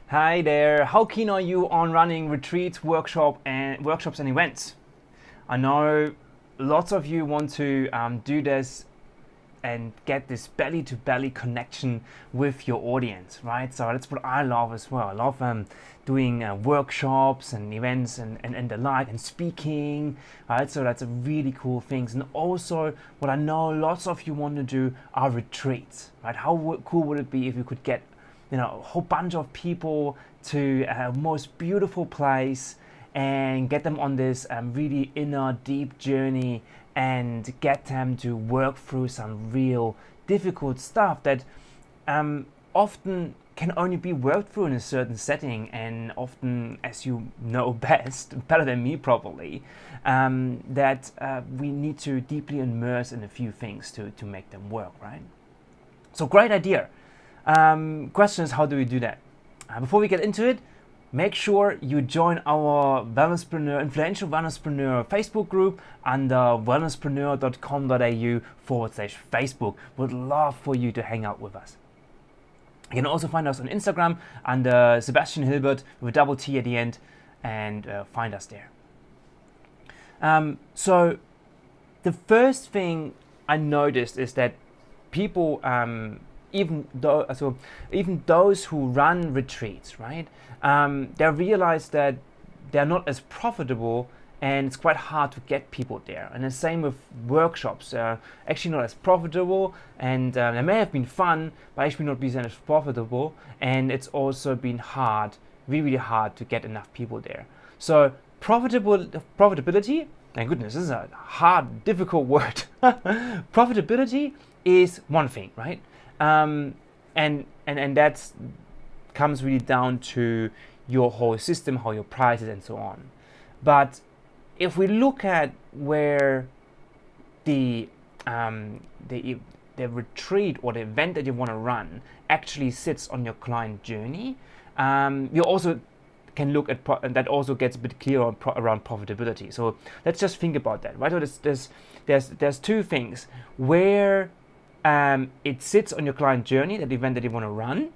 Hi there. How keen are you on running retreats, workshops, and events? I know lots of you want to do this and get this belly-to-belly connection with your audience, right? So that's what I love as well. I love doing workshops and events and the like, and speaking, right? So that's a really cool things. And also, what I know lots of you want to do are retreats, right? How cool would it be if you could get a whole bunch of people to a most beautiful place and get them on this really inner deep journey and get them to work through some real difficult stuff that often can only be worked through in a certain setting, and often, as you know better than me probably, that we need to deeply immerse in a few things to make them work, right? So great idea. Question is, how do we do that? Before we get into it, make sure you join our influential Wellnesspreneur Facebook group under wellnesspreneur.com.au/Facebook. Would love for you to hang out with us. You can also find us on Instagram under Sebastian Hilbert with a double T at the end, and find us there. So the first thing I noticed is that people, even those who run retreats, right? They realize that they're not as profitable, and it's quite hard to get people there. And the same with workshops, actually not as profitable, and they may have been fun, but actually not been as profitable. And it's also been hard, really hard to get enough people there. So profitability. My goodness, this is a hard, difficult word. Profitability is one thing, right? And that comes really down to your whole system, how your prices and so on. But if we look at where the retreat or the event that you want to run actually sits on your client journey, you also can look at that also gets a bit clearer around profitability. So let's just think about that, right? So there's two things where it sits on your client journey, that event that you want to run.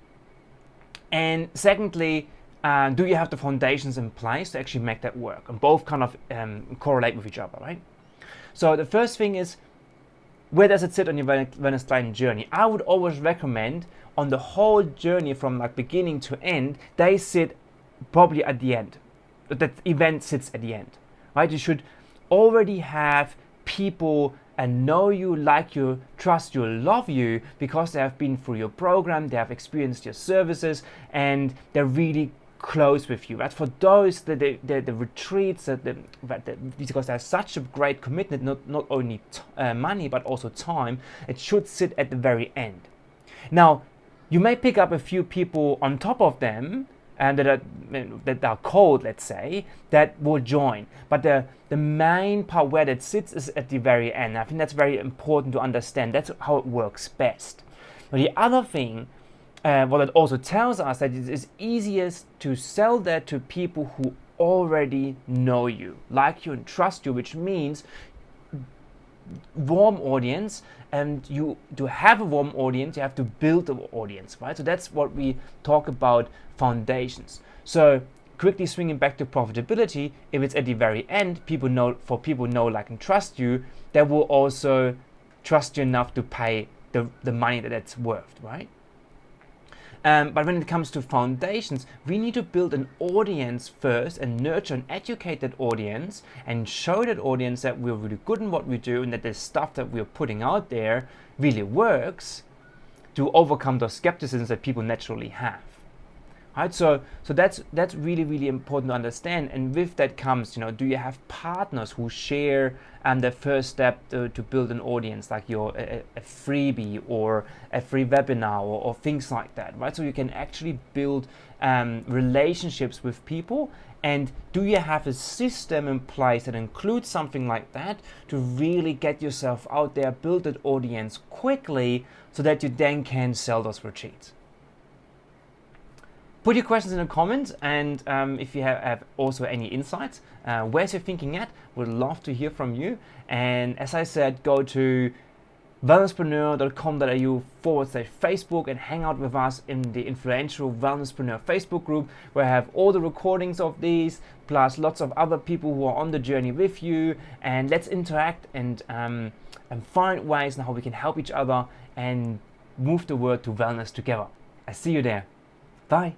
And secondly, do you have the foundations in place to actually make that work? And both kind of correlate with each other, right? So the first thing is, where does it sit on your wellness client journey? I would always recommend on the whole journey from like beginning to end, they sit probably at the end. That event sits at the end, right? You should already have people and know you, like you, trust you, love you, because they have been through your program, they have experienced your services, and they're really close with you. Right? For those, the retreats, because there's such a great commitment, not only money, but also time, it should sit at the very end. Now, you may pick up a few people on top of them, and that are cold, let's say, that will join. But the main part where that sits is at the very end. I think that's very important to understand. That's how it works best. Now, the other thing, what it also tells us, that it is easiest to sell that to people who already know you, like you, and trust you, which means warm audience. And to have a warm audience, you have to build an audience, right? So that's what we talk about, foundations. So quickly swinging back to profitability, if it's at the very end, people know, like, and trust you, they will also trust you enough to pay the money that it's worth, right? But when it comes to foundations, we need to build an audience first and nurture and educate that audience and show that audience that we're really good in what we do, and that the stuff that we're putting out there really works, to overcome those skepticisms that people naturally have. Right? So that's really, really important to understand. And with that comes, do you have partners who share the first step to build an audience, like a freebie or a free webinar or things like that, right? So you can actually build relationships with people. And do you have a system in place that includes something like that to really get yourself out there, build that audience quickly, so that you then can sell those retreats? Put your questions in the comments, and if you have also any insights, where's your thinking at? Would love to hear from you. And as I said, go to wellnesspreneur.com.au/Facebook and hang out with us in the influential Wellnesspreneur Facebook group, where I have all the recordings of these, plus lots of other people who are on the journey with you. And let's interact and find ways on how we can help each other and move the world to wellness together. I see you there. Bye.